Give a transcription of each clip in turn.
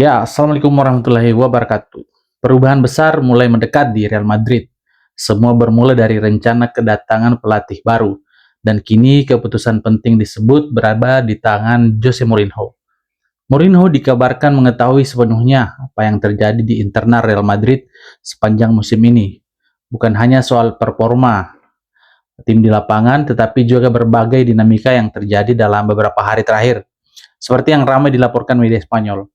Ya, Assalamualaikum warahmatullahi wabarakatuh. Perubahan besar mulai mendekat di Real Madrid. Semua bermula dari rencana kedatangan pelatih baru, dan kini keputusan penting disebut berada di tangan Jose Mourinho. Mourinho dikabarkan mengetahui sepenuhnya apa yang terjadi di internal Real Madrid sepanjang musim ini. Bukan hanya soal performa tim di lapangan, tetapi juga berbagai dinamika yang terjadi dalam beberapa hari terakhir, seperti yang ramai dilaporkan media Spanyol.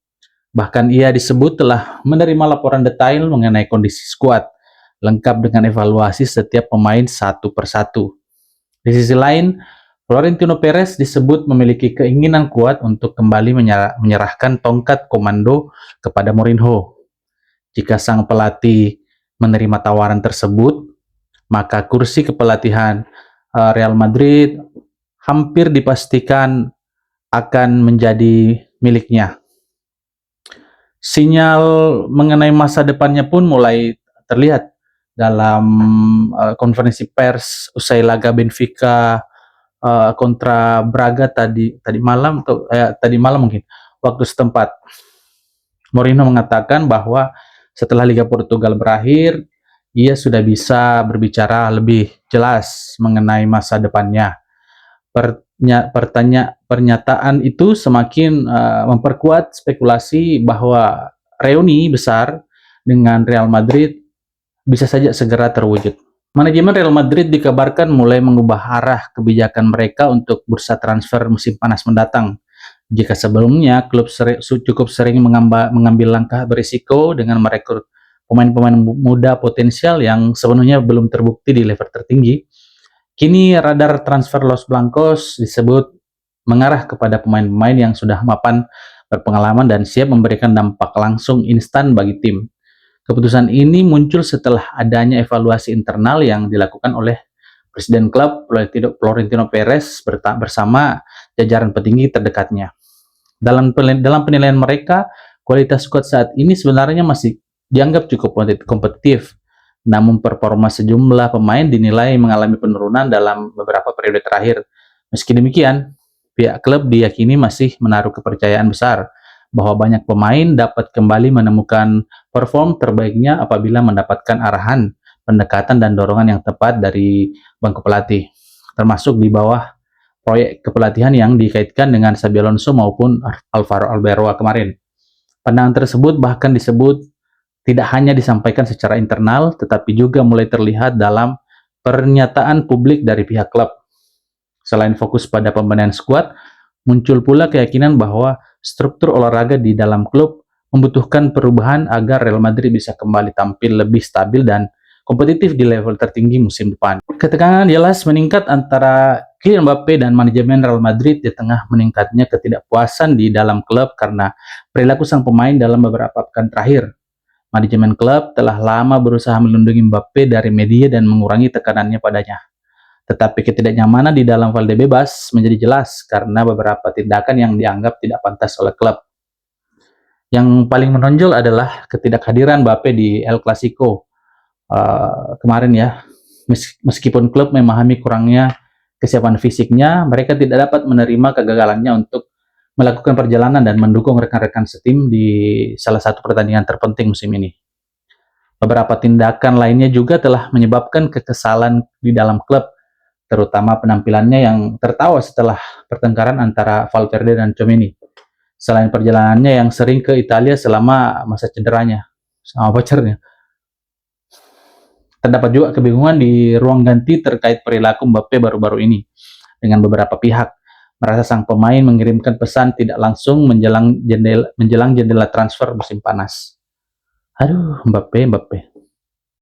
Bahkan ia disebut telah menerima laporan detail mengenai kondisi skuad, lengkap dengan evaluasi setiap pemain satu persatu. Di sisi lain, Florentino Perez disebut memiliki keinginan kuat untuk kembali menyerahkan tongkat komando kepada Mourinho. Jika sang pelatih menerima tawaran tersebut, maka kursi kepelatihan Real Madrid hampir dipastikan akan menjadi miliknya. Sinyal mengenai masa depannya pun mulai terlihat dalam konferensi pers usai laga Benfica kontra Braga tadi malam mungkin waktu setempat. Mourinho mengatakan bahwa setelah Liga Portugal berakhir, ia sudah bisa berbicara lebih jelas mengenai masa depannya. Pernyataan itu semakin memperkuat spekulasi bahwa reuni besar dengan Real Madrid bisa saja segera terwujud. Manajemen Real Madrid dikabarkan mulai mengubah arah kebijakan mereka untuk bursa transfer musim panas mendatang. Jika sebelumnya klub cukup sering mengambil langkah berisiko dengan merekrut pemain-pemain muda potensial yang sepenuhnya belum terbukti di level tertinggi, kini radar transfer Los Blancos disebut mengarah kepada pemain-pemain yang sudah mapan, berpengalaman, dan siap memberikan dampak langsung instan bagi tim. Keputusan ini muncul setelah adanya evaluasi internal yang dilakukan oleh Presiden klub Florentino Perez bersama jajaran petinggi terdekatnya. Dalam penilaian mereka, kualitas skuad saat ini sebenarnya masih dianggap cukup kompetitif. Namun performa sejumlah pemain dinilai mengalami penurunan dalam beberapa periode terakhir. Meski demikian, pihak klub diyakini masih menaruh kepercayaan besar bahwa banyak pemain dapat kembali menemukan perform terbaiknya apabila mendapatkan arahan, pendekatan, dan dorongan yang tepat dari bangku pelatih, termasuk di bawah proyek kepelatihan yang dikaitkan dengan Xabi Alonso maupun Alvaro Arbeloa kemarin. Pandangan tersebut bahkan disebut tidak hanya disampaikan secara internal, tetapi juga mulai terlihat dalam pernyataan publik dari pihak klub. Selain fokus pada pembenahan skuad, muncul pula keyakinan bahwa struktur olahraga di dalam klub membutuhkan perubahan agar Real Madrid bisa kembali tampil lebih stabil dan kompetitif di level tertinggi musim depan. Ketegangan jelas meningkat antara Kylian Mbappe dan manajemen Real Madrid di tengah meningkatnya ketidakpuasan di dalam klub karena perilaku sang pemain dalam beberapa pekan terakhir. Manajemen klub telah lama berusaha melindungi Mbappe dari media dan mengurangi tekanannya padanya. Tetapi ketidaknyamanan di dalam Valdebebas menjadi jelas karena beberapa tindakan yang dianggap tidak pantas oleh klub. Yang paling menonjol adalah ketidakhadiran Mbappe di El Clasico kemarin ya. Meskipun klub memahami kurangnya kesiapan fisiknya, mereka tidak dapat menerima kegagalannya untuk melakukan perjalanan dan mendukung rekan-rekan setim di salah satu pertandingan terpenting musim ini. Beberapa tindakan lainnya juga telah menyebabkan kekesalan di dalam klub, terutama penampilannya yang tertawa setelah pertengkaran antara Valverde dan Tchouaméni. Selain perjalanannya yang sering ke Italia selama masa cederanya sama pacarnya. Terdapat juga kebingungan di ruang ganti terkait perilaku Mbappe baru-baru ini dengan beberapa pihak. Merasa sang pemain mengirimkan pesan tidak langsung menjelang jendela transfer musim panas. Aduh, Mbappe.